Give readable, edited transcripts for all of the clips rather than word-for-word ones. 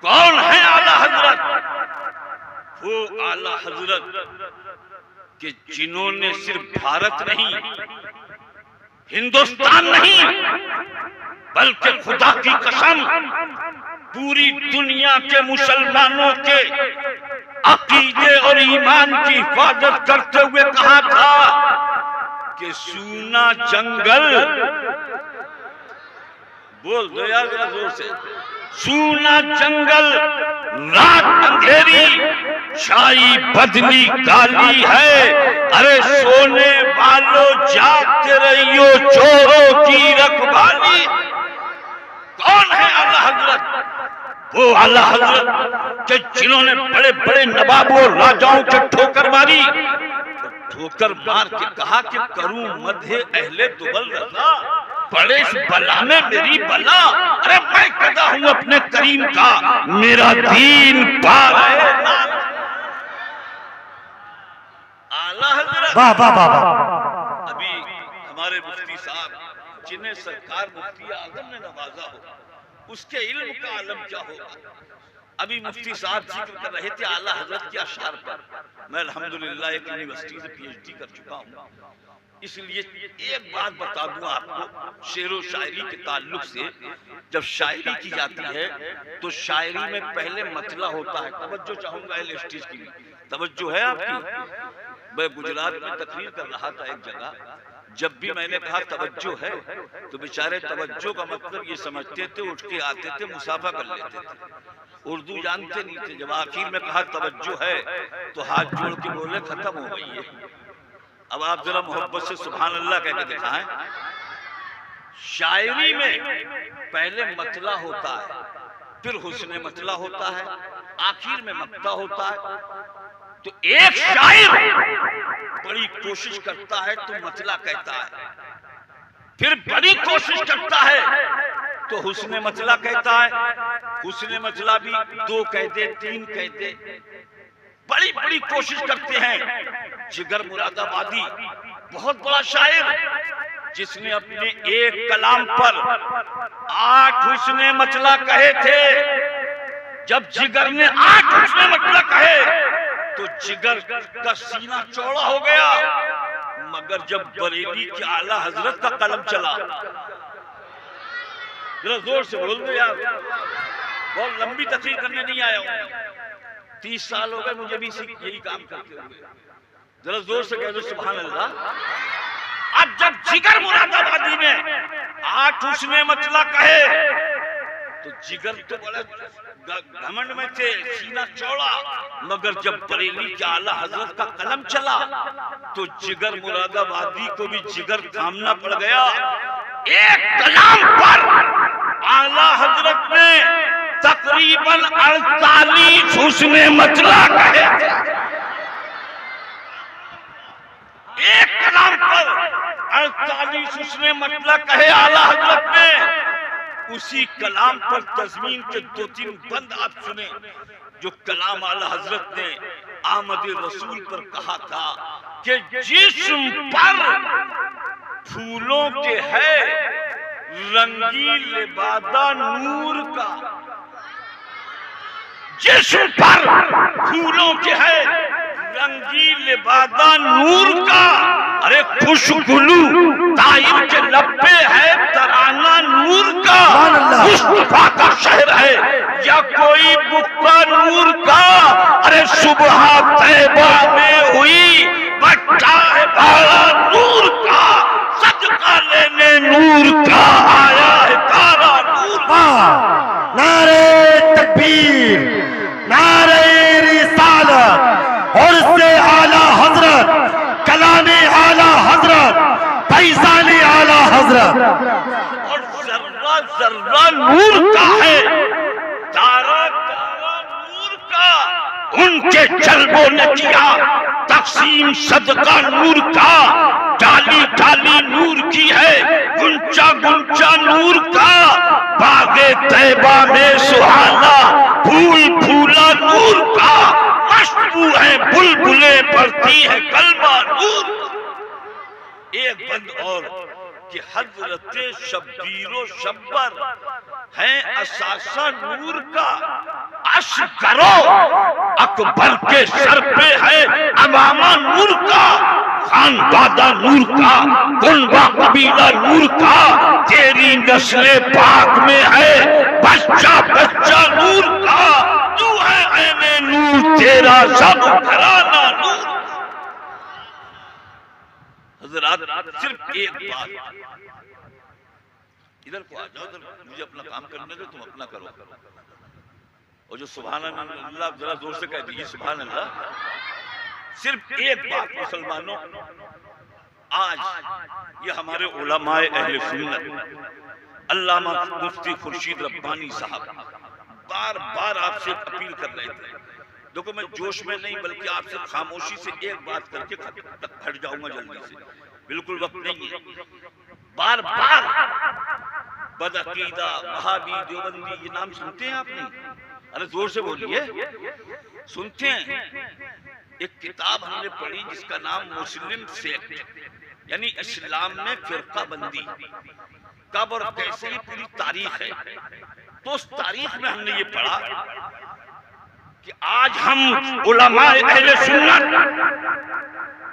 कौन है आला हजरत? वो आला हजरत कि जिन्होंने सिर्फ भारत नहीं, हिंदुस्तान नहीं, बल्कि खुदा की कसम पूरी दुनिया के मुसलमानों के अकीदे और ईमान की हिफाजत करते हुए कहा था कि सूना जंगल, बोल दो यार जरा जोर से, सूना जंगल रात अंधेरी, छाई बदली काली है। अरे सोने वालों जागते रहियो, चोरों की रखवाली। कौन है आला हजरत? वो आला हजरत के जिन्होंने बड़े बड़े नवाबों राजाओं के ठोकर मारी, ठोकर मार के कहा कि करूं मध्य अहले दुबल रजा, बड़े इस बला में मेरी बला। अरे मैं कदा हूं अपने करीम का, मेरा दीन पार है। आला हजरत। वाह वाह वाह वाह। अभी हमारे मुफ्ती साहब जिन्हें सरकार मुफ्ती आजम ने नवाजा हो, उसके इल्म का आलम क्या होगा। अभी मुफ्ती साहब जिक्र कर रहे थे आला हजरत के अशार पर। मैं अल्हम्दुलिल्लाह एक यूनिवर्सिटी से पीएचडी कर चुका हूँ, इसलिए एक बात बता दूं आपको शेरो शायरी के ताल्लुक से। जब शायरी की जाती है तो शायरी में पहले मतला होता है। तवज्जो चाहूंगा एल स्टेज की भी तवज्जो है आपकी। मैं गुजरात में तकरीर कर रहा था एक जगह, जब भी मैंने कहा तवज्जो है तो बेचारे तवज्जो का मतलब ये समझते थे, उठ के आते थे, मुसाफा कर लेते थे, उर्दू जानते नहीं थे। जब आखिर में कहा तवज्जो है तो हाथ जोड़ के बोले खत्म हो गई है। अब आप जरा मोहब्बत से सुभान अल्लाह कह के दिखाएं। शायरी में पहले मतला होता है, फिर हुस्न मतला होता है, आखिर में मक्ता होता है। तो एक शायर बड़ी कोशिश करता है तो मतला कहता है, फिर बड़ी कोशिश करता है तो हुस्न मतला कहता है। हुस्न मतला भी 2 कह दे, 3 कह दे, बड़ी बड़ी कोशिश करते हैं। जिगर मुरादाबादी बहुत बड़ा शायर, जिसने अपने एक कलाम पर 8 हुस्न मतला कहे थे। जब जिगर ने 8 हुस्न मतला कहे तो जिगर का सीना चौड़ा हो गया। मगर जब बरेली के आला हजरत का कलम चला, जरा जोर से बोल दो यार, बहुत लंबी तकरीर करने नहीं आया हूं, 30 साल हो गए मुझे भी यही काम करते हुए। जरा जोर से कह दो सुभान अल्लाह। अब जब जिगर मुरादाबादी ने 8 हुस्न मतला कहे तो जिगर तो बड़ा घमंड में थे, सीना चौड़ा। मगर जब बरेली के आला हजरत का कलम चला तो जिगर मुरादाबादी को भी जिगर थामना पड़ गया। एक कलाम पर आला हजरत ने तकरीबन 48 हुस्न मतला कहे। एक कलाम पर 48 हुस्न मतला कहे आला हजरत ने। उसी कलाम पर तज़मीन के 2-3 बंद आप सुने, जो कलाम आला हजरत ने आमद रसूल पर कहा था कि जिस्म पर फूलों के है रंगी लिबादा नूर का, जिस्म पर फूलों के है रंगी लिबादा नूर का। अरे खुशगुलू ताइब के लब पे है तराना नूर का। मुस्तफा का शहर है या कोई बुक्का नूर का। अरे सुबह तैबा में हुई बच्चा है बाला नूर का। सदका लेने नूर का आया है तारा नूर का। नारे तकबीर, नारे रिसालत, और से आला हजरत, कलामे आला हजरत, फैज़ाने आला हजरत। और जर्रा जर्रा नूर का है, तारा तारा नूर का। उनके जल्बों ने किया तकसीम सदका नूर का। डाली डाली नूर की है, गुंचा गुंचा नूर का। बागे तैबा में सुहाना फूल फूला नूर का। खुशबू है बुलबुलें पड़ती है कलमा नूर। एक बंद और कि हजरत शब्बीरो शब्बर है असासा नूर का। असगरो अकबर के सर पे है अमामा नूर का, खानदादा नूर का, कुनबा कबीला नूर का, तेरी नस्ले पाक में है बच्चा बच्चा नूर का, तू है ऐने नूर, तेरा सब घराना नूर। हज़रात सिर्फ एक बात, इधर को आ जाओ, इधर मुझे अपना काम करने दो, तुम अपना करो। और जो सुभान अल्लाह जरा जोर से कह दीजिए सुभान अल्लाह। सिर्फ एक बात मुसलमानों, आज ये हमारे उलमाए अहले सुन्नत अल्लामा मुफ्ती खुर्शीद रब्बानी साहब बार बार आपसे अपील कर रहे थे। देखो मैं जोश में नहीं बल्कि आपसे खामोशी से एक बात करके हट जाऊंगा जल्दी से, बिल्कुल वक्त नहीं है। बार बार बदअकीदा वहाबी देवबंदी ये नाम सुनते हैं आपने? अरे जोर से बोलिए, सुनते हैं? एक किताब हमने पढ़ी जिसका नाम मुस्लिम सेक्ट, यानी इस्लाम में फिरका बंदी कब और कैसे, ये पूरी तारीख है। तो उस तारीख में हमने ये पढ़ा कि आज हम उलमाए अहले सुन्नत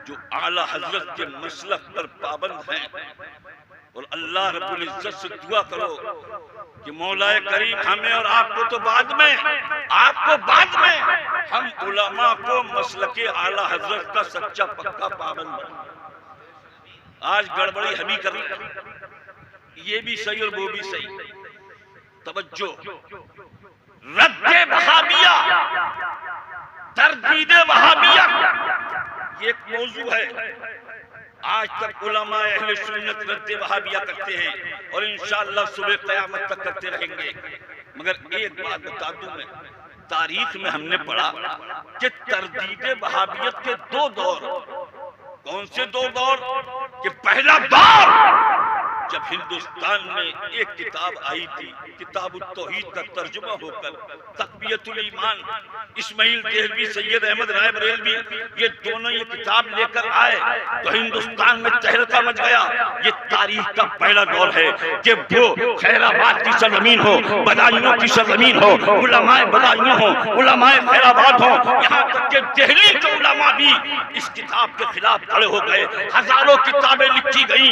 जो आला हजरत के मसलक पर पाबंद हैं, और अल्लाह रब्बुल इज्जत से दुआ करो कि मौलाए करीम हमें और आपको तो बाद में, आपको बाद में, हम उलमा को मसलके आला हजरत का सच्चा पक्का पाबंद बने। आज गड़बड़ी हमी कर, ये भी सही और वो भी सही। तवज्जो, रद्दे वहाबिया, तरदीदे वहाबिया, ये एक मौजू है। आज तक उलमाए अहले सुन्नत रद्दे वहाबिया करते हैं और इंशाअल्लाह सुबह क़यामत तक करते रहेंगे। मगर एक बात बता दूं मैं, तारीख में हमने पढ़ा कि तरदीदे वहाबियत के दो दौर। कौन से दो दौर? कि पहला दौर जब हिंदुस्तान में एक किताब आई थी, किताब तौहीद का तर्जुमा होकर तक़वियतुल ईमान, इस्माइल देहलवी, सैयद अहमद राय बरेलवी, ये दोनों ये किताब लेकर आए तो हिंदुस्तान में तहलका मच गया। ये तारीख का पहला दौर है कि वो खैराबाद की सरजमीन हो, बदायूं की सरजमीन हो, उलमाए बदायूं हो, उलमाए खैराबाद हो, यहाँ तक के दिल्ली के उलमा भी इस किताब के खिलाफ खड़े हो गए। हजारों किताबें लिखी गई।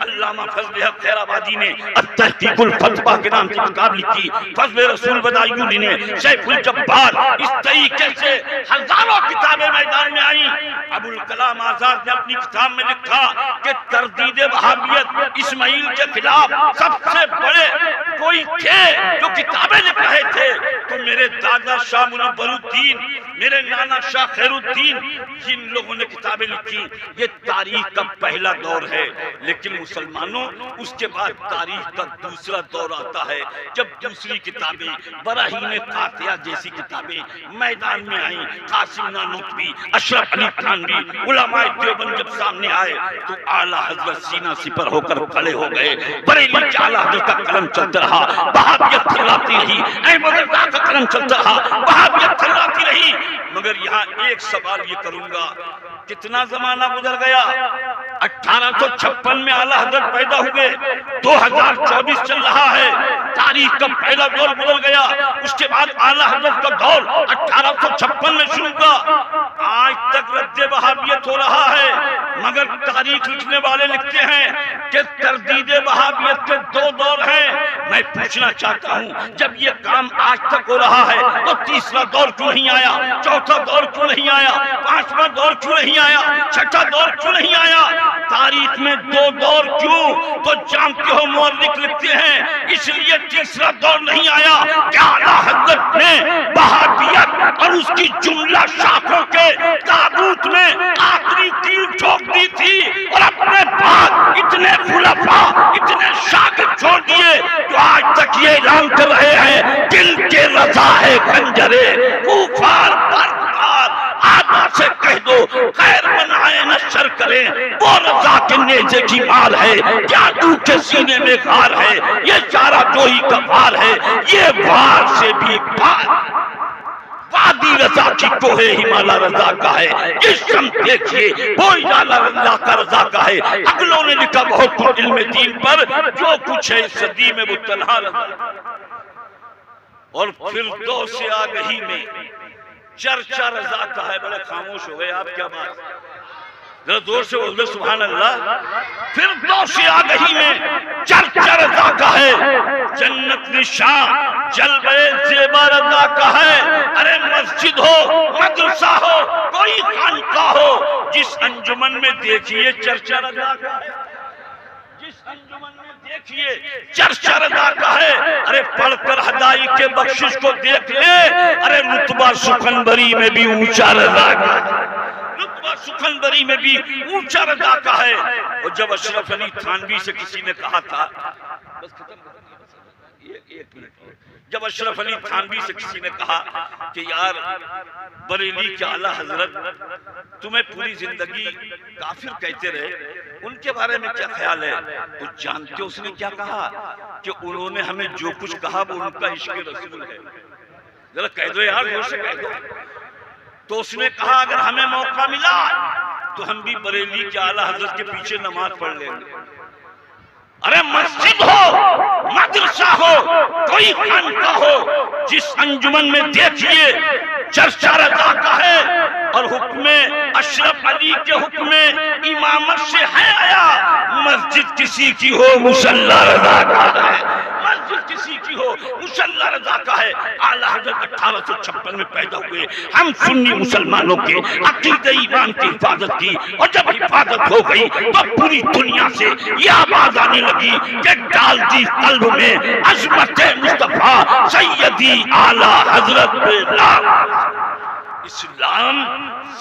अल्लामा फजल हक खैराबादी ने अत-तहक़ीक़ुल फतवा के नाम की किताब लिखी, फजल रसूल बदायूं ने, शैखुल जब्बार, इस तरीके से हजारों किताबें मैदान में आई। अबुल कलाम आजाद ने अपनी किताब में लिखा कि तरदीदे वहाबियत इस्माइल के खिलाफ सबसे बड़े कोई थे जो किताबें लिख रहे थे तो मेरे दादा शाह मुनव्वरुद्दीन, मेरे नाना शाह खैरुद्दीन, जिन लोगों ने किताबें लिखी। ये तारीख का पहला दौर है। लेकिन मुसलमानों, उसके बाद तारीख का दूसरा दौर आता है जब दूसरी किताबें, बराहीन कातिया जैसी किताबें मैदान में आई। कासिम नानोतवी, अशरफ अली थानवी, उलमाए देवबंद जब सामने आए तो आला हजरत सीना सिपर होकर खड़े हो गए। बरेली के आला हजरत का कलम चलता रहा, वहाबियत थर्राती रही। अहमद रज़ा का कलम चलता रहा, वहाबियत थर्राती रही। मगर यहाँ एक सवाल ये करूंगा, कितना जमाना गुजर गया? 1856 में आला हजरत पैदा हुए, 2024 चल रहा है, तारीख का पहला दौर गुजर गया। उसके बाद आला हजरत का दौर 1856 में शुरू हुआ। आज तक रद्दे वहाबियत हो रहा है। मगर तारीख लिखने वाले लिखते हैं कि तरदीदे वहाबियत के दो दौर हैं। मैं पूछना चाहता हूँ, जब ये काम आज तक हो रहा है तो तीसरा दौर क्यों नहीं आया? चौथा दौर क्यों नहीं आया? पांचवा दौर क्यों नहीं आया? छठा दौर क्यों नहीं आया? तारीख में दो दौर क्यों? तो जानते हो मुअर्रिख लिखते हैं इसलिए तीसरा दौर नहीं आया। क्या आला हज़रत ने वहाबियत और उसकी जुमला शाखों के ताबूत में आखिरी तीर ठोक दी थी और अपने बाद इतने खुलफा, इतने शागिर्द छोड़ दिए जो आज तक ये ऐलान कर रहे हैं दिल के रजा है खंजरे कुफार बरकार। आदा से कह दो खैर बनाए न शर करें, वो रजा के नेज़े की मार है, जादू के सीने में गार है, ये चारा जोही का वार है, ये वार से भी पार। वादी रजा की कोहे हिमालय रजा का है, इस शम देखिए वो इजाला अल्लाह का रजा का है। अगलों ने लिखा बहुत कुछ इल्म दीन पर, जो कुछ है सदी में वो तन्हा रजा। और फिर दो से आगही में चर्चा रजा का है। बड़े खामोश हो गए आप, क्या बात, जरा जोर से बोल दे सुभान अल्लाह। फिर दो से आगही में चर्चा रजा का है, जन्नत निशान जलवे जेबा रजा का है। अरे मस्जिद हो, मदरसा हो, कोई खानका हो, जिस अंजुमन में देखिए चर्चा रजा का है, जिस अंजुमन में देखिए चर्चा रजा का है। अरे पढ़कर हदाई के बख्शिश को देख ले, अरे रुतबा सुखनबरी में भी ऊंचा रजा का है, रुतबा सुखनबरी में भी ऊंचा रजा का है। और जब अशरफ अली थानवी से किसी ने कहा था, बस खत्म, एक मिनट, जब अशरफ अली थानवी से किसी ने कहा कि यार बरेली के आला हजरत तुम्हें पूरी जिंदगी काफिर कहते रहे, उनके बारे में क्या ख्याल है, तो जानते हो उसने क्या कहा कि उन्होंने हमें जो कुछ कहा वो उनका इश्क रसूल है। जरा कह दो यार, जोर से कह दो। तो उसने कहा अगर हमें मौका मिला तो हम भी बरेली के आला हजरत के पीछे नमाज पढ़ लेंगे। अरे मस्जिद हो, मदरसा हो, कोई खानका हो, जिस अंजुमन में देखिए चर्चा रजा का है। और हुक्मे अशरफ अली के हुक्मे इमामत से है आया, मस्जिद किसी की हो मुसल्ला रजा का है, मस्जिद किसी की हो मुसल्ला रजा का है। आला हज़रत 1856 में पैदा हुए, हम सुन्नी मुसलमानों के अकीदे ईमान की हिफाजत की, और जब हिफाजत हो गई तो पूरी दुनिया से यह आवाज आने लगी कि डाल दी कल्ब में अज़मत मुस्तफा सैयदी आला हजरत इस्लाम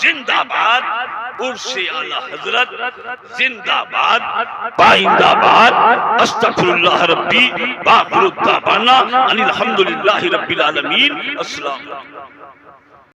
जिंदाबाद, उर्से आला हजरत जिंदाबाद, पाइंदाबाद। अस्तगफिरुल्लाह रब्बी व अक़ुलु दावाना अनिल हम्दुलिल्लाहि रब्बिल आलमीन। अस्सलाम।